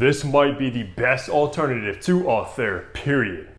This might be the best alternative to Althair, period.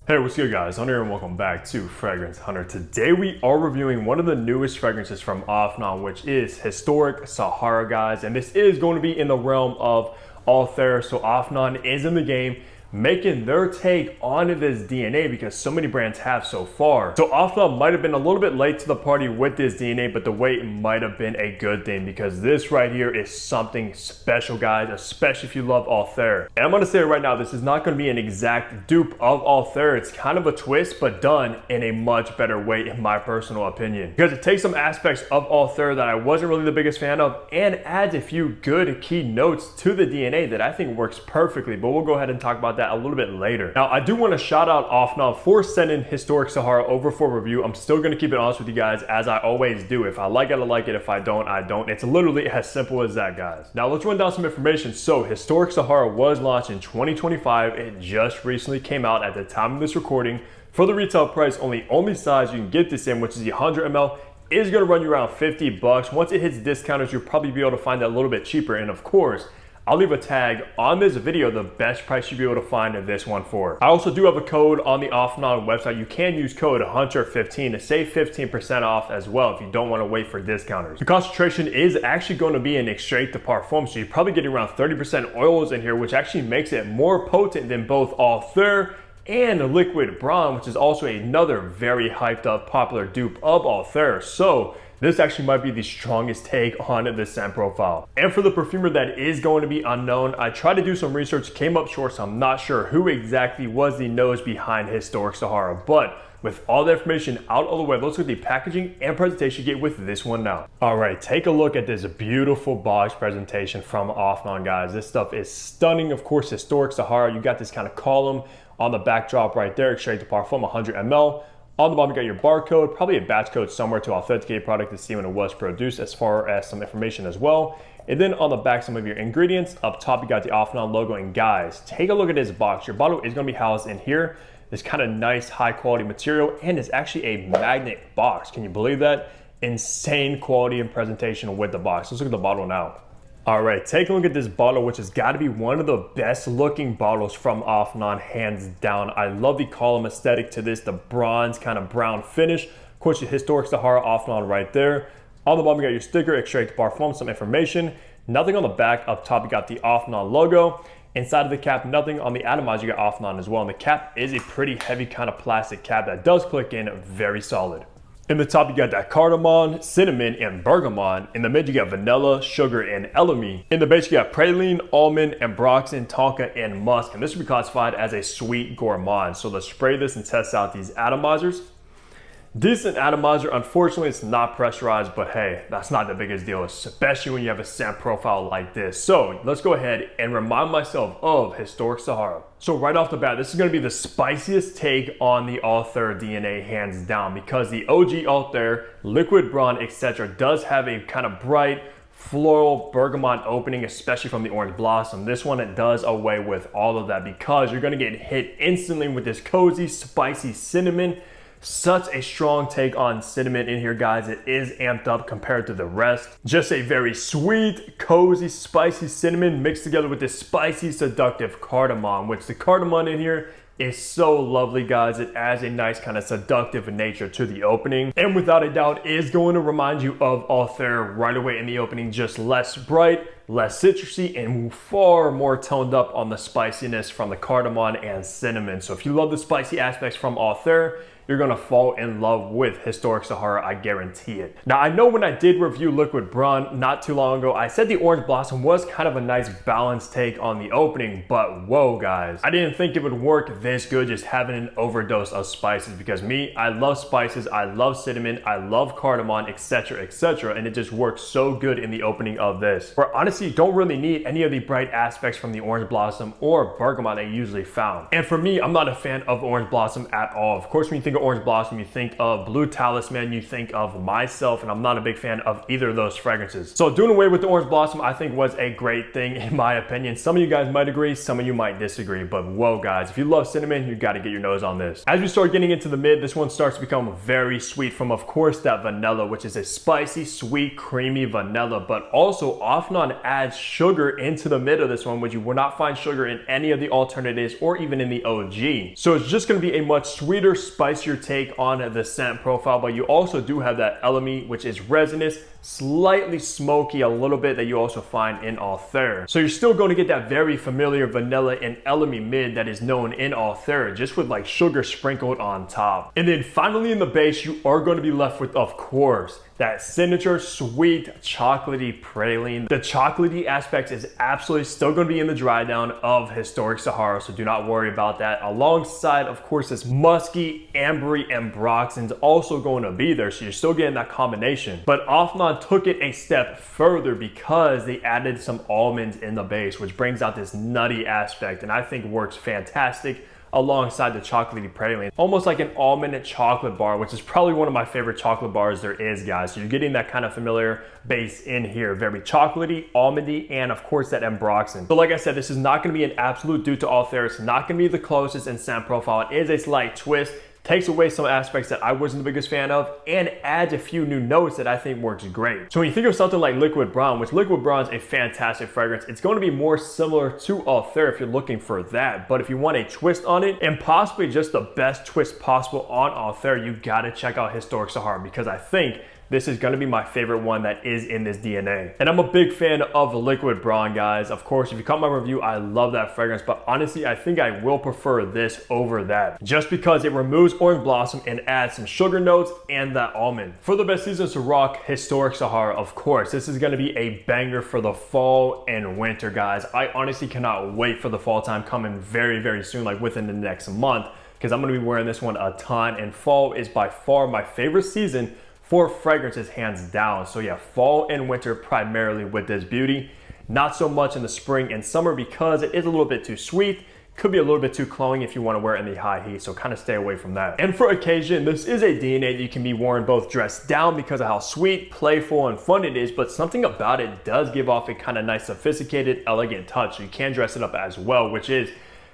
Hey, what's good guys? Hunter here and welcome back to Fragrance Hunter. Today we are reviewing one of the newest fragrances from Afnan, which is Historic Sahara, guys. And this is going to be in the realm of Althair. So Afnan is in the game, making their take on this DNA because so many brands have so far. So Afnan might have been a little bit late to the party with this DNA, but the wait might have been a good thing because this right here is something special, guys, especially if you love Althair. And I'm gonna say it right now, this is not gonna be an exact dupe of Althair. It's kind of a twist, but done in a much better way in my personal opinion. Because it takes some aspects of Althair that I wasn't really the biggest fan of and adds a few good key notes to the DNA that I think works perfectly, but we'll go ahead and talk about that a little bit later. Now, I do want to shout out Afnan for sending Historic Sahara over for review. I'm still going to keep it honest with you guys, as I always do. If I like it, I like it. If I don't, I don't. It's literally as simple as that, guys. Now, let's run down some information. So, Historic Sahara was launched in 2025. It just recently came out at the time of this recording. For the retail price, only size you can get this in, which is the 100 ml, is going to run you around 50 bucks. Once it hits discounters, you'll probably be able to find that a little bit cheaper. And of course, I'll leave a tag on this video, the best price you'll be able to find this one for. I also do have a code on the Afnan website. You can use code HUNTER15 to save 15% off as well if you don't want to wait for discounters. The concentration is actually going to be in extrait de parfum, so you're probably getting around 30% oils in here, which actually makes it more potent than both Althair and Liquid Braun, which is also another very hyped up popular dupe of Althair. So this actually might be the strongest take on the scent profile. And for the perfumer that is going to be unknown, I tried to do some research, came up short, so I'm not sure who exactly was the nose behind Historic Sahara. But with all the information out of the way, let's look at the packaging and presentation you get with this one now. All right, take a look at this beautiful box presentation from Afnan, guys. This stuff is stunning. Of course, Historic Sahara, you got this kind of column on the backdrop right there, extrait de parfum, 100 ml. On the bottom, you got your barcode, probably a batch code somewhere to authenticate product to see when it was produced, as far as some information as well. And then on the back, some of your ingredients. Up top, you got the Afnan logo. And guys, take a look at this box. Your bottle is gonna be housed in here. This kind of nice, high quality material, and it's actually a magnet box. Can you believe that? Insane quality and presentation with the box. Let's look at the bottle now. All right, take a look at this bottle, which has got to be one of the best looking bottles from Afnan, hands down. I love the column aesthetic to this, the bronze kind of brown finish. Of course, your Historic Sahara Afnan right there. On the bottom, you got your sticker, extrait de parfum, some information. Nothing on the back. Up top, you got the Afnan logo. Inside of the cap, nothing. On the atomizer, you got Afnan as well. And the cap is a pretty heavy kind of plastic cap that does click in very solid. In the top, you got that cardamom, cinnamon, and bergamot. In the mid, you got vanilla, sugar, and elemi. In the base, you got praline, almond, ambroxan, tonka, and musk. And this would be classified as a sweet gourmand. So let's spray this and test out these atomizers. Decent atomizer. Unfortunately, it's not pressurized, but hey, that's not the biggest deal, especially when you have a scent profile like this. So let's go ahead and remind myself of Historic Sahara. So right off the bat, this is going to be the spiciest take on the Althair DNA, hands down, because the OG Althair, Liquid Braun, etc. does have a kind of bright floral bergamot opening, especially from the orange blossom. This one, it does away with all of that because you're going to get hit instantly with this cozy, spicy cinnamon. Such a strong take on cinnamon in here, guys. It is amped up compared to the rest. Just a very sweet, cozy, spicy cinnamon mixed together with this spicy, seductive cardamom, which the cardamom in here is so lovely, guys. It adds a nice kind of seductive nature to the opening, and without a doubt is going to remind you of Althair right away in the opening, just less bright, less citrusy, and far more toned up on the spiciness from the cardamom and cinnamon. So if you love the spicy aspects from Althair, you're gonna fall in love with Historic Sahara, I guarantee it. Now, I know when I did review Liquid Braun not too long ago, I said the orange blossom was kind of a nice balanced take on the opening, but whoa, guys. I didn't think it would work this good just having an overdose of spices, because me, I love spices, I love cinnamon, I love cardamom, etc., etc., and it just works so good in the opening of this. Where honestly, honestly, you don't really need any of the bright aspects from the orange blossom or bergamot that you usually found. And for me, I'm not a fan of orange blossom at all. Of course, when you think of orange blossom, you think of blue talisman, you think of myself, and I'm not a big fan of either of those fragrances. So doing away with the orange blossom, I think was a great thing in my opinion. Some of you guys might agree, some of you might disagree, but whoa guys, if you love cinnamon, you got to get your nose on this. As we start getting into the mid, this one starts to become very sweet from, of course, that vanilla, which is a spicy, sweet, creamy vanilla, but also Afnan adds sugar into the mid of this one, which you will not find sugar in any of the alternatives or even in the OG. So it's just going to be a much sweeter, spicier take on the scent profile, but you also do have that elemi, which is resinous, slightly smoky a little bit, that you also find in Althair. So you're still going to get that very familiar vanilla and elemi mid that is known in Althair, just with like sugar sprinkled on top. And then finally in the base, you are going to be left with, of course, that signature sweet chocolatey praline. The chocolatey aspect is absolutely still going to be in the dry down of Historic Sahara, so do not worry about that. Alongside, of course, this musky, ambery ambroxan's also going to be there, so you're still getting that combination. But Afnan took it a step further because they added some almonds in the base, which brings out this nutty aspect, and I think works fantastic alongside the chocolatey praline. Almost like an almond chocolate bar, which is probably one of my favorite chocolate bars there is, guys. So you're getting that kind of familiar base in here. Very chocolatey, almondy, and of course that ambroxan. So like I said, this is not going to be an absolute due to Althair. It's not going to be the closest in scent profile. It is a slight twist. Takes away some aspects that I wasn't the biggest fan of and adds a few new notes that I think works great. So when you think of something like Liquid Brown, which Liquid Brown is a fantastic fragrance, it's going to be more similar to Althair if you're looking for that. But if you want a twist on it and possibly just the best twist possible on Althair, you got to check out Historic Sahara, because I think this is going to be my favorite one that is in this DNA. And I'm a big fan of Liquid Brown, guys. Of course, if you caught my review, I love that fragrance, but honestly, I think I will prefer this over that, just because it removes orange blossom and adds some sugar notes and that almond. For the best seasons to rock Historic Sahara, of course, this is going to be a banger for the fall and winter, guys. I honestly cannot wait for the fall time coming very soon, like within the next month, because I'm going to be wearing this one a ton, and fall is by far my favorite season for fragrances, hands down. So yeah, fall and winter primarily with this beauty. Not so much in the spring and summer because it is a little bit too sweet. Could be a little bit too cloying if you want to wear it in the high heat, so kind of stay away from that. And for occasion, this is a DNA that you can be worn both dressed down because of how sweet, playful, and fun it is, but something about it does give off a kind of nice, sophisticated, elegant touch. So you can dress it up as well, which is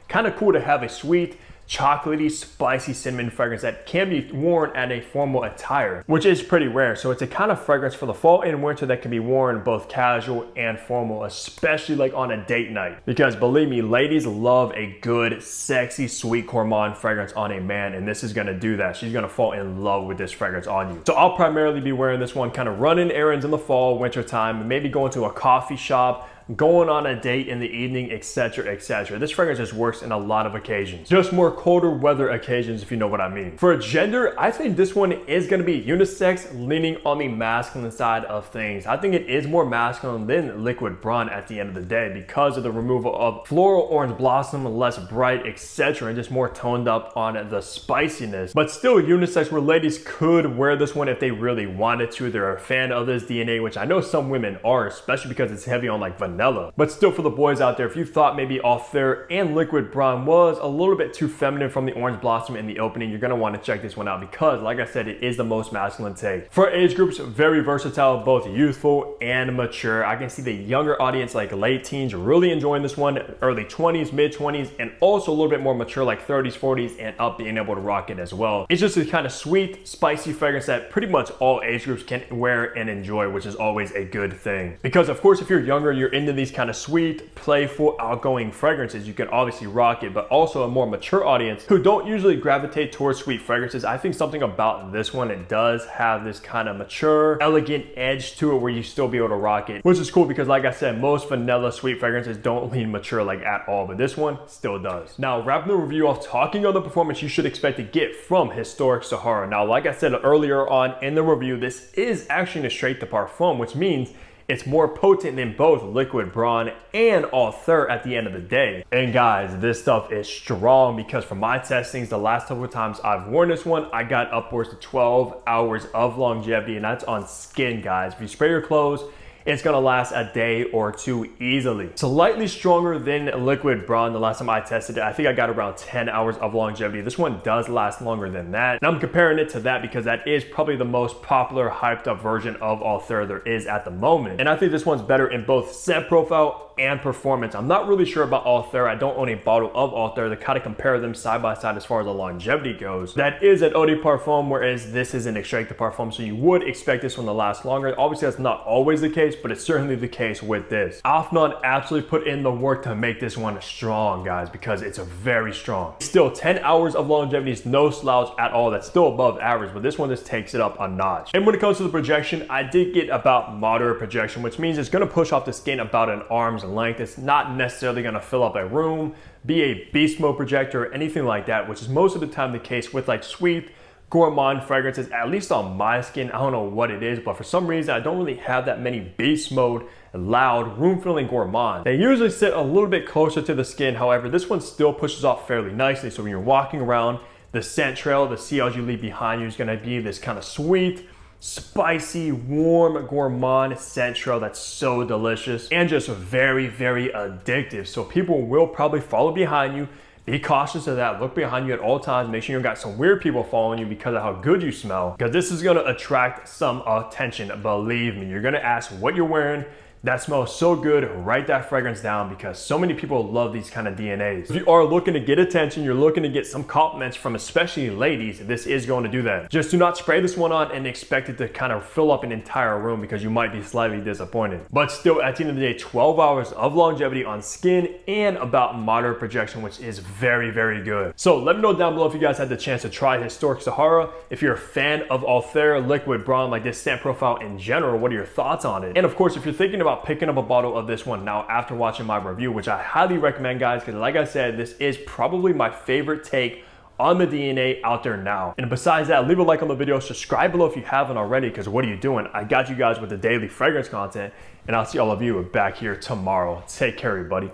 kind of cool to have a sweet, chocolatey, spicy cinnamon fragrance that can be worn at a formal attire, which is pretty rare. So it's a kind of fragrance for the fall and winter that can be worn both casual and formal, especially like on a date night. Because believe me, ladies love a good, sexy, sweet gourmand fragrance on a man, and this is gonna do that. She's gonna fall in love with this fragrance on you. So I'll primarily be wearing this one kind of running errands in the fall, winter time, maybe going to a coffee shop, going on a date in the evening, etc, etc. This fragrance just works in a lot of occasions, just more colder weather occasions, if you know what I mean. For a gender, I think this one is going to be unisex, leaning on the masculine side of things. I think it is more masculine than Liquid Brown at the end of the day because of the removal of floral orange blossom, less bright, etc, and just more toned up on the spiciness, but still unisex, where ladies could wear this one if they really wanted to. They're a fan of this DNA, which I know some women are, especially because it's heavy on like vanilla. But still, for the boys out there, if you thought maybe Althair and Liquid Brown was a little bit too feminine from the orange blossom in the opening, you're gonna want to check this one out because, like I said, it is the most masculine take. For age groups, very versatile, both youthful and mature. I can see the younger audience, like late teens, really enjoying this one, early 20s, mid 20s, and also a little bit more mature, like 30s, 40s, and up, being able to rock it as well. It's just a kind of sweet, spicy fragrance that pretty much all age groups can wear and enjoy, which is always a good thing. Because of course, if you're younger, you're into these kind of sweet, playful, outgoing fragrances, you can obviously rock it. But also a more mature audience who don't usually gravitate towards sweet fragrances, I think something about this one, it does have this kind of mature, elegant edge to it where you still be able to rock it, which is cool because, like I said, most vanilla sweet fragrances don't lean mature like at all, but this one still does. Now, wrapping the review off, talking on the performance you should expect to get from Historic Sahara. Now, like I said earlier on in the review, this is actually a straight to parfum, which means it's more potent than both Liquid Brown and Althair at the end of the day. And guys, this stuff is strong because from my testings, the last couple of times I've worn this one, I got upwards to 12 hours of longevity, and that's on skin, guys. If you spray your clothes it's gonna last a day or two easily. Slightly stronger than liquid brawn. The last time I tested it, I think I got around 10 hours of longevity. This one does last longer than that. And I'm comparing it to that because that is probably the most popular, hyped up version of Althair there is at the moment. And I think this one's better in both scent profile and performance. I'm not really sure about Althair. I don't own a bottle of Althair to kind of compare them side by side as far as the longevity goes. That is an eau de parfum, whereas this is an extrait de parfum, so you would expect this one to last longer. Obviously, that's not always the case, but it's certainly the case with this. Afnan absolutely put in the work to make this one strong, guys, because it's very strong. Still, 10 hours of longevity is no slouch at all. That's still above average, but this one just takes it up a notch. And when it comes to the projection, I did get about moderate projection, which means it's gonna push off the skin about an arm's length. It's not necessarily gonna fill up a room, be a beast mode projector, or anything like that, which is most of the time the case with like sweet, gourmand fragrances, at least on my skin. I don't know what it is, but for some reason, I don't really have that many beast mode, loud, room-filling gourmand. They usually sit a little bit closer to the skin. However, this one still pushes off fairly nicely. So when you're walking around, the scent trail, the CLs you leave behind you is gonna be this kind of sweet, spicy, warm, gourmand scent trail that's so delicious and just very, very addictive. So people will probably follow behind you. Be cautious of that. Look behind you at all times. Make sure you don't got some weird people following you because of how good you smell. Because this is gonna attract some attention. Believe me, you're gonna ask what you're wearing. That smells so good, write that fragrance down because so many people love these kind of DNAs. If you are looking to get attention, you're looking to get some compliments from especially ladies, this is going to do that. Just do not spray this one on and expect it to kind of fill up an entire room because you might be slightly disappointed. But still, at the end of the day, 12 hours of longevity on skin and about moderate projection, which is very, very good. So let me know down below if you guys had the chance to try Historic Sahara. If you're a fan of Althair liquid brawn, like this scent profile in general, what are your thoughts on it? And of course, if you're thinking about picking up a bottle of this one now after watching my review, which I highly recommend, guys, because like I said, this is probably my favorite take on the DNA out there now. And besides that, leave a like on the video, subscribe below if you haven't already, because what are you doing? I got you guys with the daily fragrance content, and I'll see all of you back here tomorrow. Take care, everybody.